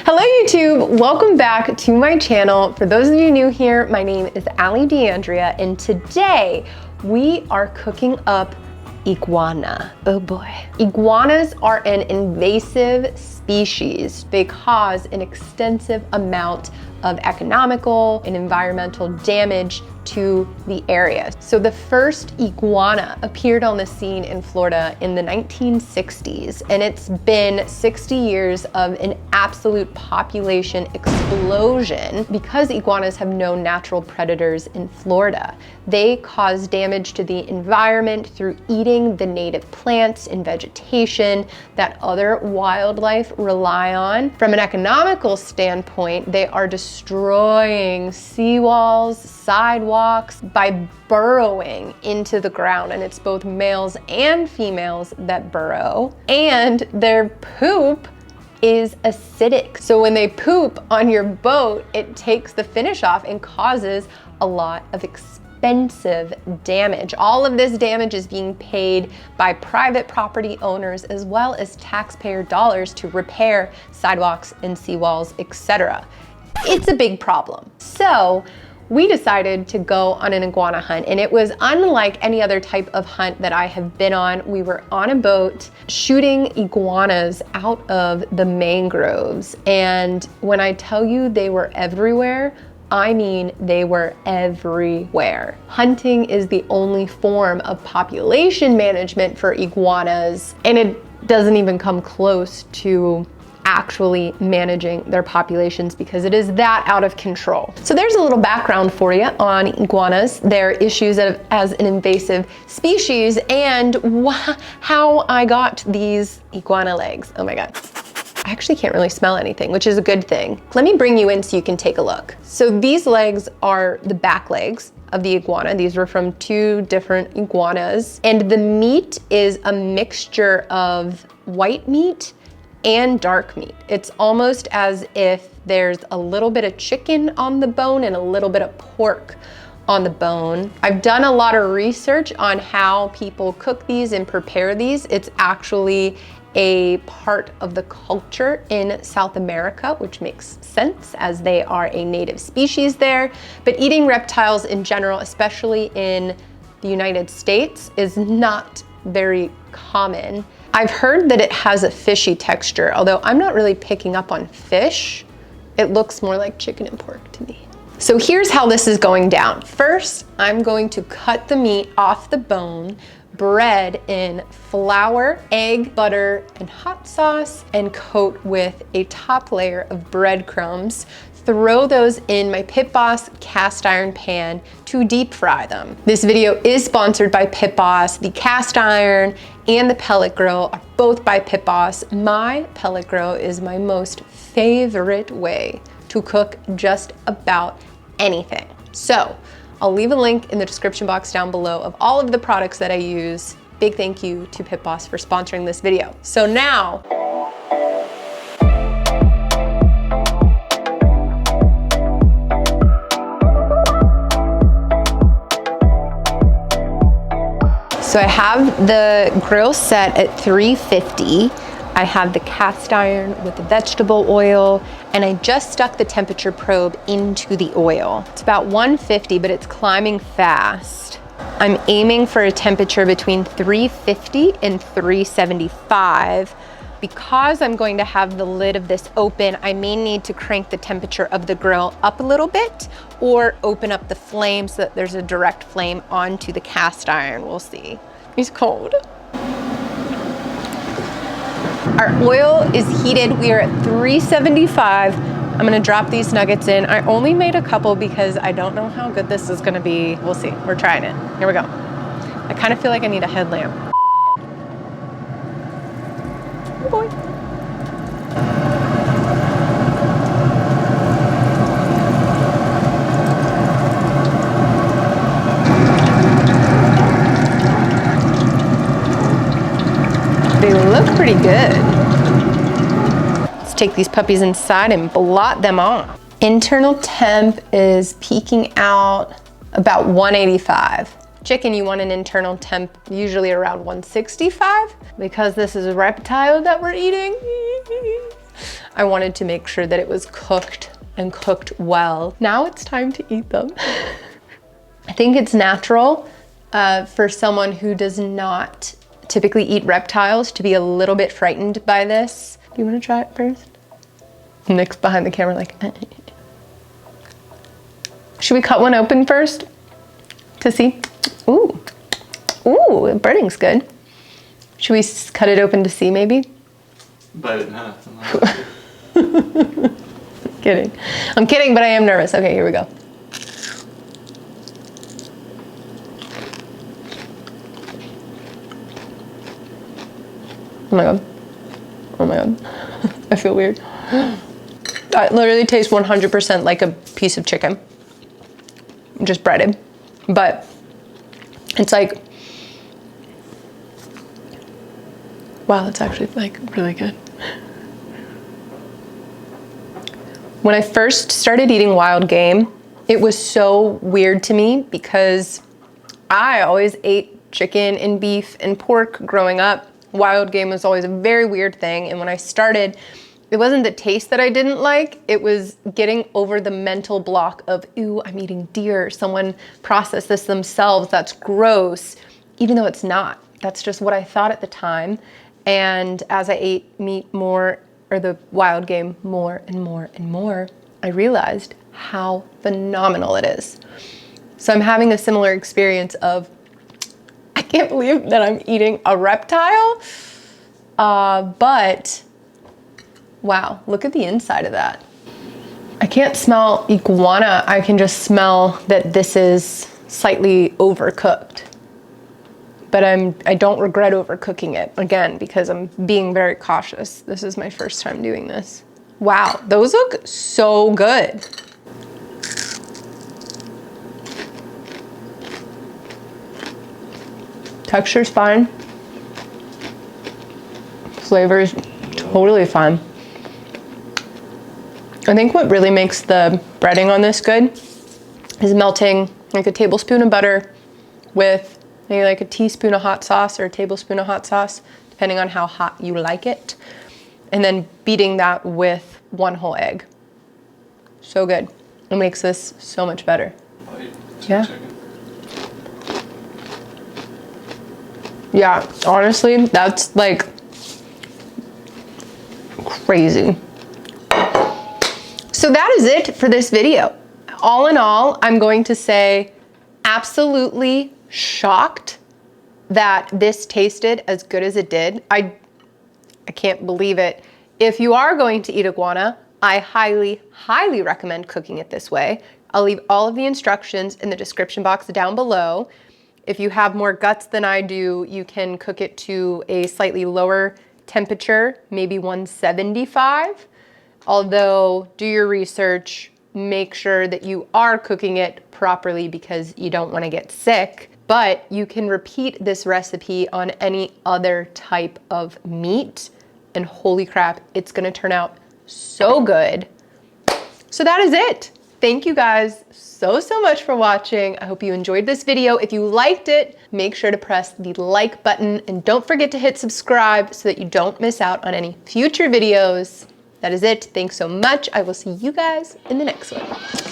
Hello YouTube, welcome back to my channel. For those of you new here, my name is Allie and today we are cooking up iguana. Oh boy. Iguanas are an invasive species. They cause an extensive amount of economical and environmental damage to the area. So the first iguana appeared on the scene in Florida in the 1960s, and it's been 60 years of an absolute population explosion because iguanas have no natural predators in Florida. They cause damage to the environment through eating the native plants and vegetation that other wildlife rely on. From an economical standpoint, they are destroying seawalls, sidewalks, by burrowing into the ground, and it's both males and females that burrow, and their poop is acidic. So when they poop on your boat, it takes the finish off and causes a lot of expensive damage. All of this damage is being paid by private property owners as well as taxpayer dollars to repair sidewalks and seawalls, etc. It's a big problem. So we decided to go on an iguana hunt, and it was unlike any other type of hunt that I have been on. We were on a boat shooting iguanas out of the mangroves, and when I tell you they were everywhere, I mean they were everywhere. Hunting is the only form of population management for iguanas, and it doesn't even come close to actually managing their populations because it is that out of control. So there's a little background for you on iguanas, their issues as an invasive species, and how I got these iguana legs. Oh my God. I actually can't really smell anything, which is a good thing. Let me bring you in so you can take a look. So these legs are the back legs of the iguana. These were from two different iguanas, and the meat is a mixture of white meat and dark meat. It's almost as if there's a little bit of chicken on the bone and a little bit of pork on the bone. I've done a lot of research on how people cook these and prepare these. It's actually a part of the culture in South America, which makes sense as they are a native species there. But eating reptiles in general, especially in the United States, is not very common. I've heard that it has a fishy texture, although I'm not really picking up on fish. It looks more like chicken and pork to me. So here's how this is going down. First, I'm going to cut the meat off the bone, bread in flour, egg, butter, and hot sauce, and coat with a top layer of breadcrumbs. Throw those in my Pit Boss cast iron pan to deep fry them. This video is sponsored by Pit Boss. The cast iron and the pellet grill are both by Pit Boss. My pellet grill is my most favorite way to cook just about anything. So I'll leave a link in the description box down below of all of the products that I use. Big thank you to Pit Boss for sponsoring this video. So now, so I have the grill set at 350. I have the cast iron with the vegetable oil, and I just stuck the temperature probe into the oil. It's about 150, but it's climbing fast. I'm aiming for a temperature between 350 and 375. Because I'm going to have the lid of this open, I may need to crank the temperature of the grill up a little bit or open up the flame so that there's a direct flame onto the cast iron. We'll see. It's cold. Our oil is heated. We are at 375. I'm gonna drop these nuggets in. I only made a couple because I don't know how good this is gonna be. We'll see. We're trying it. Here we go. I kind of feel like I need a headlamp. Oh boy. They look pretty good. Let's take these puppies inside and blot them off. Internal temp is peaking out about 185. Chicken, you want an internal temp usually around 165. Because this is a reptile that we're eating, I wanted to make sure that it was cooked and cooked well. Now it's time to eat them. I think it's natural for someone who does not typically eat reptiles to be a little bit frightened by this. Do you want to try it first? Nick's behind the camera like, Should we cut one open first to see? Ooh, ooh, the birding's good. Should we cut it open to see maybe? Bite it in half. Kidding. I'm kidding, but I am nervous. Okay, here we go. Oh my God. Oh my God. I feel weird. That literally tastes 100% like a piece of chicken. Just breaded. But it's like, wow, it's actually like really good. When I first started eating wild game, it was so weird to me because I always ate chicken and beef and pork growing up. Wild game was always a very weird thing. And when I started, it wasn't the taste that I didn't like, it was getting over the mental block of, ooh, I'm eating deer. Someone processed this themselves, that's gross. Even though it's not, that's just what I thought at the time. And as I ate meat more, or the wild game more and more and more, I realized how phenomenal it is. So I'm having a similar experience of, I can't believe that I'm eating a reptile, but wow, look at the inside of that. I can't smell iguana, I can just smell that this is slightly overcooked. But I don't regret overcooking it, again, because I'm being very cautious. This is my first time doing this. Wow, those look so good. Texture's fine. Flavor is totally fine. I think what really makes the breading on this good is melting like a tablespoon of butter with maybe like a teaspoon of hot sauce or a tablespoon of hot sauce, depending on how hot you like it. And then beating that with one whole egg. So good. It makes this so much better. Yeah. Yeah, honestly, that's like crazy. So that is it for this video. All in all, I'm going to say absolutely shocked that this tasted as good as it did. I can't believe it. If you are going to eat iguana, I highly, highly recommend cooking it this way. I'll leave all of the instructions in the description box down below. If you have more guts than I do, you can cook it to a slightly lower temperature, maybe 175. Although, do your research, make sure that you are cooking it properly because you don't want to get sick. But you can repeat this recipe on any other type of meat, and holy crap, it's gonna turn out so good. So that is it. Thank you guys so much for watching. I hope you enjoyed this video. If you liked it, make sure to press the like button and don't forget to hit subscribe so that you don't miss out on any future videos. That is it. Thanks so much. I will see you guys in the next one.